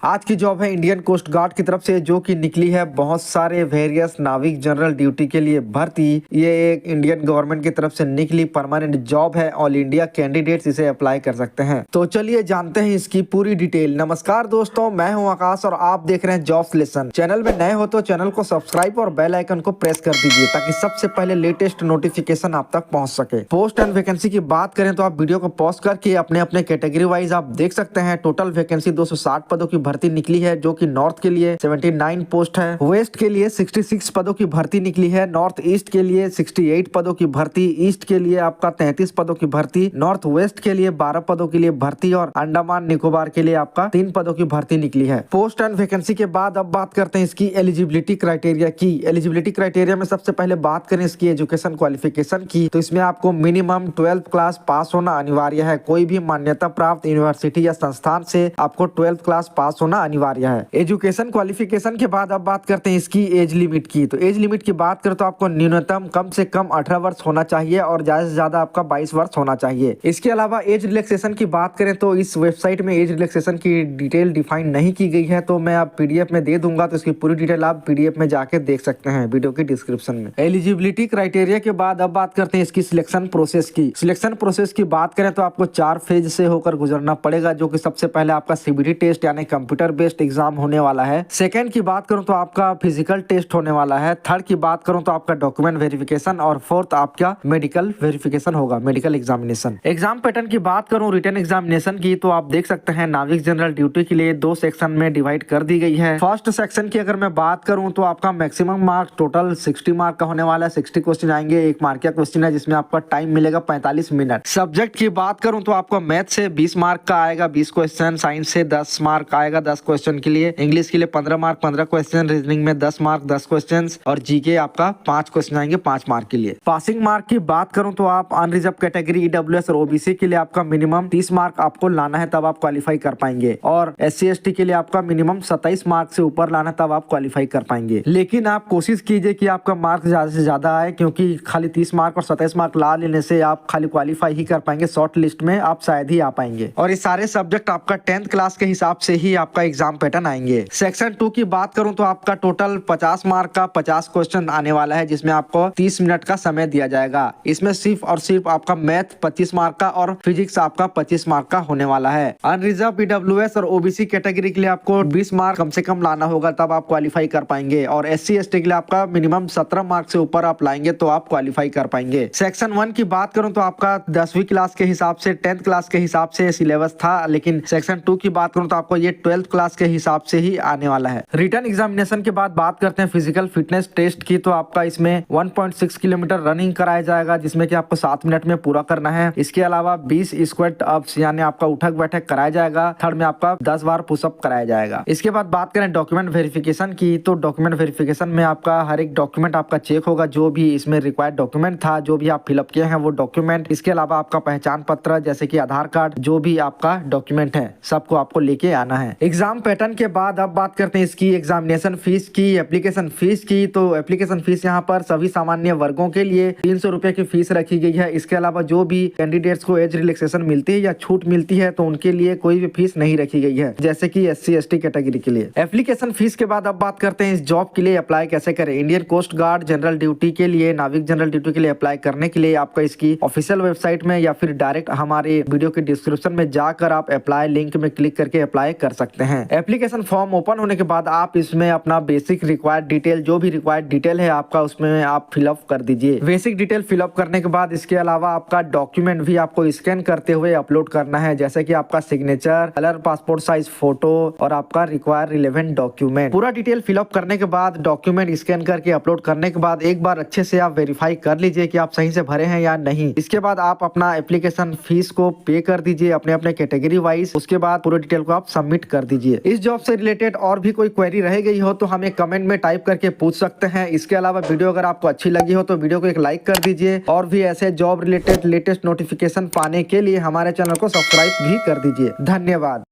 आज की जॉब है इंडियन कोस्ट गार्ड की तरफ से, जो कि निकली है बहुत सारे वेरियस नाविक जनरल ड्यूटी के लिए भर्ती। ये एक इंडियन गवर्नमेंट की तरफ से निकली परमानेंट जॉब है। ऑल इंडिया कैंडिडेट्स इसे अप्लाई कर सकते हैं। तो चलिए जानते हैं इसकी पूरी डिटेल। नमस्कार दोस्तों, मैं हूं आकाश और आप देख रहे हैं जॉब सिलेक्शन। चैनल में नए हो तो चैनल को सब्सक्राइब और बेल आइकन को प्रेस कर दीजिए ताकि सबसे पहले लेटेस्ट नोटिफिकेशन आप तक पहुंच सके। पोस्ट एंड वैकेंसी की बात करें तो आप वीडियो को पॉज करके अपने अपने कैटेगरी वाइज आप देख सकते हैं। टोटल वैकेंसी 260 पदों की भर्ती निकली है, जो कि नॉर्थ के लिए 79 पोस्ट है, वेस्ट के लिए 66 पदों की भर्ती निकली है, नॉर्थ ईस्ट के लिए 68 पदों की भर्ती, ईस्ट के लिए आपका 33 पदों की भर्ती, नॉर्थ वेस्ट के लिए 12 पदों के लिए भर्ती और अंडमान निकोबार के लिए आपका 3 पदों की भर्ती निकली है। पोस्ट एंड वैकेंसी के बाद अब बात करते हैं इसकी एलिजिबिलिटी क्राइटेरिया की। एलिजिबिलिटी क्राइटेरिया में सबसे पहले बात करें इसकी एजुकेशन क्वालिफिकेशन की, तो इसमें आपको मिनिमम 12th क्लास पास होना अनिवार्य है। कोई भी मान्यता प्राप्त यूनिवर्सिटी या संस्थान से आपको 12th क्लास पास होना अनिवार्य है। एजुकेशन क्वालिफिकेशन के बाद अब बात करते हैं इसकी एज लिमिट की। तो एज लिमिट की बात करें तो आपको न्यूनतम कम से कम 18 वर्ष होना चाहिए और ज्यादा से ज्यादा आपका 22 वर्ष होना चाहिए। इसके अलावा एज रिलैक्सेशन की बात करें तो इस वेबसाइट में एज रिलैक्सेशन की डिटेल डिफाइन नहीं की गई है, तो मैं आप पीडीएफ में दे दूंगा, तो इसकी पूरी डिटेल आप पीडीएफ में जाके देख सकते हैं वीडियो की डिस्क्रिप्शन में। एलिजिबिलिटी क्राइटेरिया के बाद अब बात करते हैं इसकी सिलेक्शन प्रोसेस की। सिलेक्शन प्रोसेस की बात करें तो आपको 4 फेज से होकर गुजरना पड़ेगा, जो कि सबसे पहले आपका सीबीटी टेस्ट यानी कंप्यूटर बेस्ड एग्जाम होने वाला है। सेकंड की बात करूं तो आपका फिजिकल टेस्ट होने वाला है। थर्ड की बात करूं तो आपका डॉक्यूमेंट वेरिफिकेशन और फोर्थ आपका मेडिकल वेरिफिकेशन होगा, मेडिकल एग्जामिनेशन। एग्जाम पैटर्न की बात करूं रिटन एग्जामिनेशन की, तो आप देख सकते हैं नाविक जनरल ड्यूटी के लिए 2 सेक्शन में डिवाइड कर दी गई है। फर्स्ट सेक्शन की अगर मैं बात करूं तो आपका मैक्सिमम मार्क्स टोटल 60 मार्क का होने वाला है। 60 क्वेश्चन आएंगे, 1 मार्क का क्वेश्चन है जिसमें आपका टाइम मिलेगा 45 मिनट। सब्जेक्ट की बात करूं तो आपका मैथ से 20 मार्क का आएगा 20 क्वेश्चन, साइंस से 10 मार्क आएगा 10 क्वेश्चन के लिए, इंग्लिश के लिए 15 मार्क 15 क्वेश्चन, रीजनिंग में 10 मार्क 10 क्वेश्चन और जीके आपका 5 क्वेश्चन आएंगे 5 मार्क के लिए। पासिंग मार्क की बात करूं तो आप अनरिजर्व कैटेगरी ईडब्ल्यूएस और ओबीसी के लिए आपका मिनिमम 30 मार्क आपको लाना है, तब आप क्वालिफाई कर पाएंगे, और एससी एसटी के लिए आपका मिनिमम 27 मार्क से ऊपर लाना, तब आप क्वालिफाई कर पाएंगे। लेकिन आप कोशिश कीजिए कि आपका मार्क ज्यादा से ज्यादा आए, क्योंकि खाली 30 मार्क और 27 मार्क ला लेने से आप खाली क्वालिफाई ही कर पाएंगे, शॉर्ट लिस्ट में आप शायद ही आ पाएंगे। और ये सारे सब्जेक्ट आपका 10th क्लास के हिसाब से ही आपका एग्जाम पैटर्न आएंगे। सेक्शन 2 की बात करूं तो आपका टोटल 50 मार्क का 50 क्वेश्चन आने वाला है, जिसमें आपको 30 मिनट का समय दिया जाएगा। इसमें सिर्फ और सिर्फ आपका मैथ 25 मार्क का और फिजिक्स आपका 25 मार्क का होने वाला है। अनरिजर्व ईडब्ल्यूएस और ओबीसी कैटेगरी के लिए आपको 20 मार्क कम से कम लाना होगा, तब आप क्वालिफाई कर पाएंगे, और एससी एसटी के लिए आपका मिनिमम 17 मार्क से ऊपर आप लाएंगे तो आप क्वालिफाई कर पाएंगे। सेक्शन 1 की बात करूं तो आपका 10वीं क्लास के हिसाब से 10th क्लास के हिसाब से सिलेबस था, लेकिन सेक्शन 2 की बात करूं तो आपको ये 12th क्लास के हिसाब से ही आने वाला है। रिटन एग्जामिनेशन के बाद बात करते हैं फिजिकल फिटनेस टेस्ट की, तो आपका इसमें 1.6 किलोमीटर रनिंग कराया जाएगा, जिसमें कि आपको 7 मिनट में पूरा करना है। इसके अलावा 20 स्क्वाट अप्स यानी आपका उठक बैठक कराया जाएगा। थर्ड में आपका 10 बार पुशअप कराया जाएगा। इसके बाद बात करें डॉक्यूमेंट वेरिफिकेशन की, तो डॉक्यूमेंट वेरिफिकेशन में आपका हर एक डॉक्यूमेंट आपका चेक होगा, जो भी इसमें रिक्वायर्ड डॉक्यूमेंट था, जो भी आप फिलअप किए हैं वो डॉक्यूमेंट। इसके अलावा आपका पहचान पत्र जैसे कि आधार कार्ड, जो भी आपका डॉक्यूमेंट है सबको आपको लेके आना है। एग्जाम पैटर्न के बाद अब बात करते हैं इसकी एग्जामिनेशन फीस की, एप्लीकेशन फीस की। तो एप्लीकेशन फीस यहाँ पर सभी सामान्य वर्गों के लिए 300 रुपए की फीस रखी गई है। इसके अलावा जो भी कैंडिडेट्स को एज रिलैक्सेशन मिलती है या छूट मिलती है, तो उनके लिए कोई भी फीस नहीं रखी गई है, जैसे कि एससी एसटी कैटेगरी के लिए। एप्लीकेशन फीस के बाद अब बात करते हैं इस जॉब के लिए अप्लाई कैसे करें। Indian coast guard general duty के लिए, नाविक जनरल ड्यूटी के लिए अप्लाई करने के लिए आपका इसकी ऑफिशियल वेबसाइट में या फिर डायरेक्ट हमारे वीडियो के डिस्क्रिप्शन में जाकर आप अप्लाई लिंक में क्लिक करके अप्लाई कर सकते हैं। एप्लीकेशन फॉर्म ओपन होने के बाद आप इसमें अपना बेसिक रिक्वायर्ड डिटेल, जो भी रिक्वायर्ड डिटेल है आपका, उसमें आप फिलअप कर दीजिए। बेसिक डिटेल फिलअप करने के बाद इसके अलावा आपका डॉक्यूमेंट भी आपको स्कैन करते हुए अपलोड करना है, जैसे कि आपका signature, colour passport size photo और आपका रिक्वायर्ड रिलेवेंट डॉक्यूमेंट। पूरा डिटेल फिलअप करने के बाद डॉक्यूमेंट स्कैन करके अपलोड करने के बाद एक बार अच्छे से आप वेरीफाई कर लीजिए कि आप सही से भरे हैं या नहीं। इसके बाद आप अपना एप्लीकेशन फीस को पे कर दीजिए अपने अपने कैटेगरी वाइज। उसके बाद पूरे डिटेल को आप सबमिट कर दीजिए। इस जॉब से रिलेटेड और भी कोई क्वेरी रह गई हो तो हमें कमेंट में टाइप करके पूछ सकते हैं। इसके अलावा वीडियो अगर आपको अच्छी लगी हो तो वीडियो को एक लाइक कर दीजिए, और भी ऐसे जॉब रिलेटेड लेटेस्ट नोटिफिकेशन पाने के लिए हमारे चैनल को सब्सक्राइब भी कर दीजिए। धन्यवाद।